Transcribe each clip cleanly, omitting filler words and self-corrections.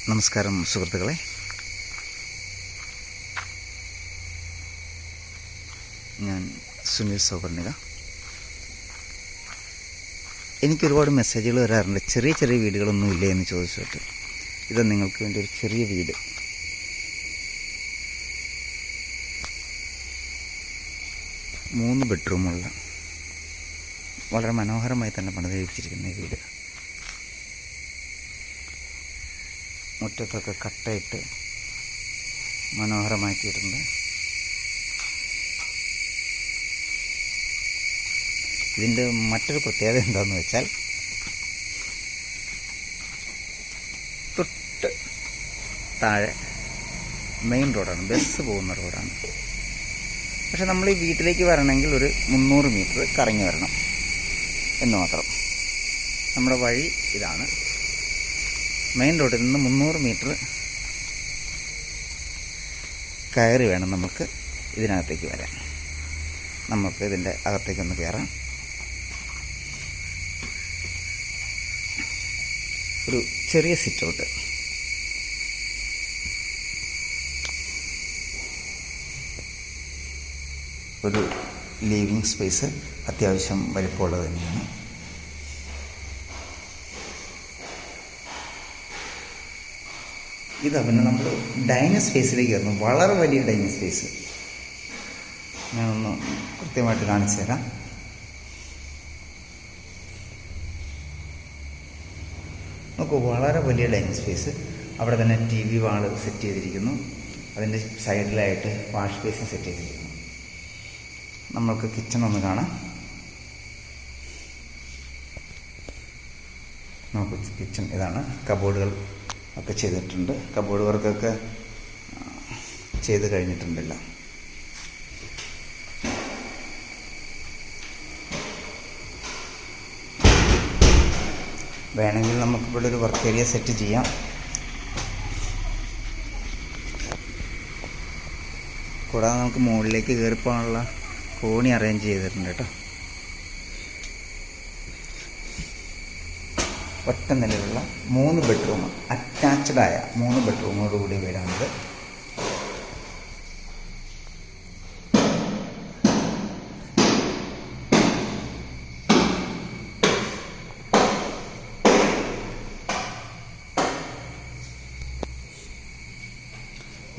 നമസ്കാരം സുഹൃത്തുക്കളെ, ഞാൻ സുനിൽ സൗവർണിക. എനിക്കൊരുപാട് മെസ്സേജുകൾ വരാറുണ്ട്, ചെറിയ ചെറിയ വീടുകളൊന്നും ഇല്ലേ എന്ന് ചോദിച്ചിട്ട്. ഇത് നിങ്ങൾക്ക് വേണ്ടി ഒരു ചെറിയ വീട്. മൂന്ന് ബെഡ്റൂമുള്ള വളരെ മനോഹരമായി തന്നെ പണിതഴിപ്പിച്ചിരിക്കുന്ന ഈ വീട്. മുറ്റത്തൊക്കെ കട്ടയിട്ട് മനോഹരമാക്കിയിട്ടുണ്ട്. ഇതിൻ്റെ മറ്റൊരു പ്രത്യേകത എന്താണെന്ന് വെച്ചാൽ, തൊട്ട് താഴെ മെയിൻ റോഡാണ്, ബസ് പോകുന്ന റോഡാണ്. പക്ഷെ നമ്മൾ ഈ വീട്ടിലേക്ക് വരണമെങ്കിൽ ഒരു 300 മീറ്റർ കറങ്ങി വരണം എന്ന് മാത്രം. നമ്മുടെ വഴി ഇതാണ്. മെയിൻ റോഡിൽ നിന്ന് 300 മീറ്റർ കയറി വേണം നമുക്ക് ഇതിനകത്തേക്ക് വരാൻ. നമുക്ക് ഇതിൻ്റെ അകത്തേക്കൊന്ന് കയറാം. ഒരു ചെറിയ സിറ്റ് ഔട്ട്, ഒരു ലിവിങ് സ്പേസ് അത്യാവശ്യം വലിപ്പമുള്ളത് തന്നെയാണ്. ഇതാ പിന്നെ നമ്മൾ ഡൈനിങ് സ്പേസിലേക്ക് കയറുന്നു. വളരെ വലിയ ഡൈനിങ് സ്പേസ്. ഞാനൊന്ന് കൃത്യമായിട്ട് കാണിച്ചു തരാം. നോക്കൂ, വളരെ വലിയ ഡൈനിങ് സ്പേസ്. അവിടെ തന്നെ TV വാള് സെറ്റ് ചെയ്തിരിക്കുന്നു. അതിൻ്റെ സൈഡിലായിട്ട് വാഷ് ബേസിൻ സെറ്റ് ചെയ്തിരിക്കുന്നു. നമ്മൾക്ക് കിച്ചൺ ഒന്ന് കാണാം. നോക്കൂ, കിച്ചൺ ഇതാണ്. കബോർഡുകൾ ഒക്കെ ചെയ്തിട്ടുണ്ട്. കബോർഡ് വർക്കൊക്കെ ചെയ്ത് കഴിഞ്ഞിട്ടുണ്ടല്ലോ. വേണമെങ്കിൽ നമുക്കിവിടെ ഒരു വർക്ക് ഏരിയ സെറ്റ് ചെയ്യാം. കൂടാതെ നമുക്ക് മുകളിലേക്ക് കയറിപ്പോകാനുള്ള കോണി അറേഞ്ച് ചെയ്തിട്ടുണ്ട് കേട്ടോ. ഒറ്റ നിലയിലുള്ള 3 ബെഡ്റൂം, അറ്റാച്ച്ഡായ 3 ബെഡ്റൂമോട് കൂടിയ വീടാണിത്.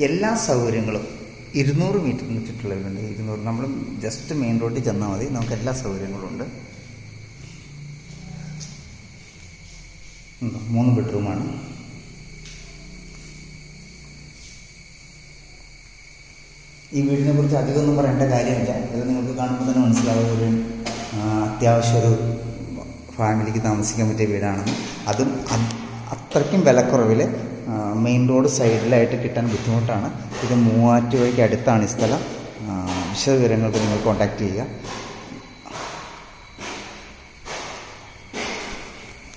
എല്ലാ സൗകര്യങ്ങളും 200 മീറ്ററിന് ചുറ്റുള്ളവരുണ്ട്. 200 നമ്മൾ ജസ്റ്റ് മെയിൻ റോഡിൽ ചെന്നാൽ മതി, നമുക്ക് എല്ലാ സൗകര്യങ്ങളും ഉണ്ട്. 3 ബെഡ്റൂമാണ്. ഈ വീടിനെ കുറിച്ച് അധികമൊന്നും പറയേണ്ട കാര്യമില്ല. ഇത് നിങ്ങൾക്ക് കാണുമ്പോൾ തന്നെ മനസ്സിലാവും ഒരു അത്യാവശ്യം ഒരു ഫാമിലിക്ക് താമസിക്കാൻ പറ്റിയ വീടാണെന്ന്. അതും അത്രയ്ക്കും വിലക്കുറവിൽ മെയിൻ റോഡ് സൈഡിലായിട്ട് കിട്ടാൻ ബുദ്ധിമുട്ടാണ്. ഇത് മൂവാറ്റുപുഴയ്ക്ക് അടുത്താണ് ഈ സ്ഥലം. വിശദവിവരങ്ങൾക്ക് നിങ്ങൾ കോൺടാക്റ്റ് ചെയ്യുക.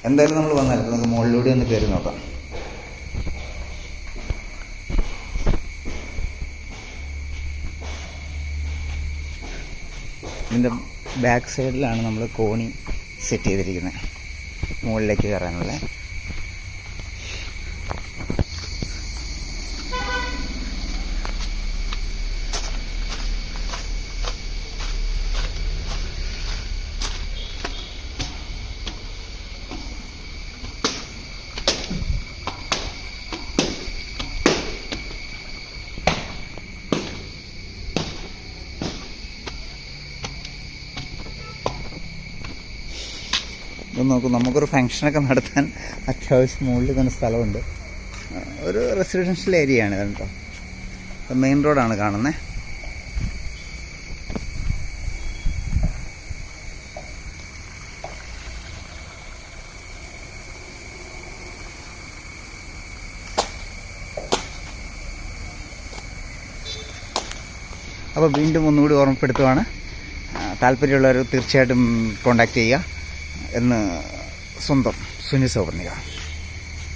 എന്തായാലും നമ്മൾ വന്നാൽ നമുക്ക് മുകളിലൂടെ ഒന്ന് കയറി നോക്കാം. ഇതിൻ്റെ ബാക്ക് സൈഡിലാണ് നമ്മൾ കോണി സെറ്റ് ചെയ്തിരിക്കുന്നത് മുകളിലേക്ക് കയറാനുള്ള. ഇത് നോക്കൂ, നമുക്കൊരു ഫങ്ഷനൊക്കെ നടത്താൻ അത്യാവശ്യം മുകളിൽ തന്നെ സ്ഥലമുണ്ട്. ഒരു റെസിഡൻഷ്യൽ ഏരിയയാണ് ഇത് കേട്ടോ. മെയിൻ റോഡാണ് കാണുന്നത്. അപ്പോൾ വീണ്ടും ഒന്നുകൂടി ഓർമ്മപ്പെടുത്തുവാണ്, താല്പര്യമുള്ളവർ തീർച്ചയായിട്ടും കോൺടാക്റ്റ് ചെയ്യുക എന്ന് സ്വന്തം സുനിൽ സൗവർണിക.